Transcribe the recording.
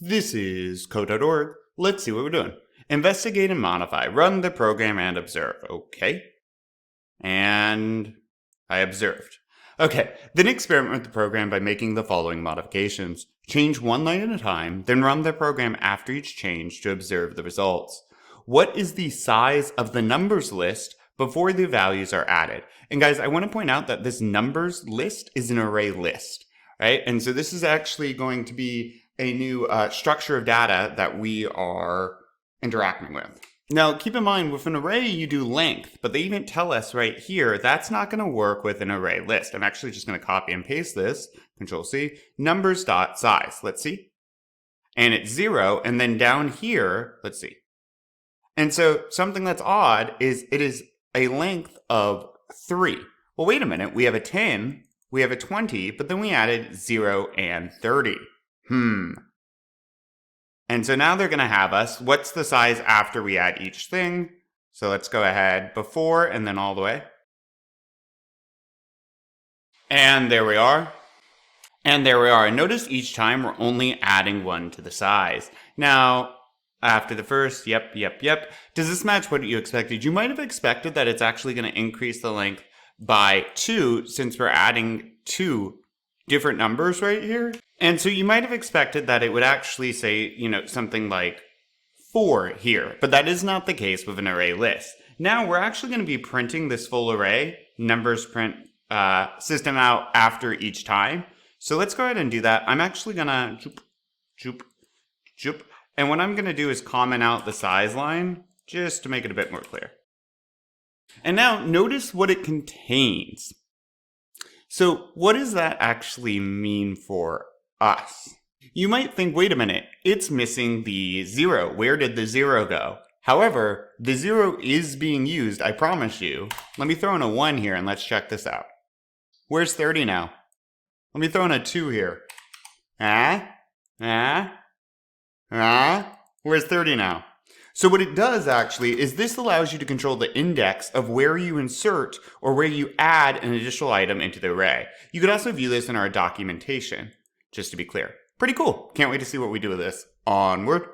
This is code.org. Let's see what we're doing. Investigate and modify. Run the program and observe. Okay. And I observed. Okay, then experiment with the program by making the following modifications. Change one line at a time, then run the program after each change to observe the results. What is the size of the numbers list before the values are added? And guys, I want to point out that this numbers list is an array list, right? And so this is actually going to be a new structure of data that we are interacting with. Now, keep in mind, with an array, you do length, but they even tell us right here, that's not going to work with an array list. I'm actually just going to copy and paste this, Control C, numbers.size, let's see. And it's 0, and then down here, let's see. And so something that's odd is it is a length of 3. Well, wait a minute, we have a 10, we have a 20, but then we added 0 and 30. And so now they're going to have us, what's the size after we add each thing? So let's go ahead before and then all the way. And there we are. And there we are. And notice each time we're only adding 1 to the size. Now, after the first, yep. Does this match what you expected? You might have expected that it's actually going to increase the length by 2 since we're adding 2 different numbers right here. And so you might have expected that it would actually say, something like 4 here, but that is not the case with an array list. Now we're actually going to be printing this full array, numbers print system out after each time. So let's go ahead and do that. I'm actually going to joop. And what I'm going to do is comment out the size line just to make it a bit more clear. And now notice what it contains. So what does that actually mean for us? You might think, wait a minute, it's missing the 0. Where did the 0 go? However, the 0 is being used, I promise you. Let me throw in a 1 here and let's check this out. Where's 30 now? Let me throw in a 2 here. Where's 30 now? So what it does actually is this allows you to control the index of where you insert or where you add an additional item into the array. You could also view this in our documentation, just to be clear. Pretty cool. Can't wait to see what we do with this. Onward.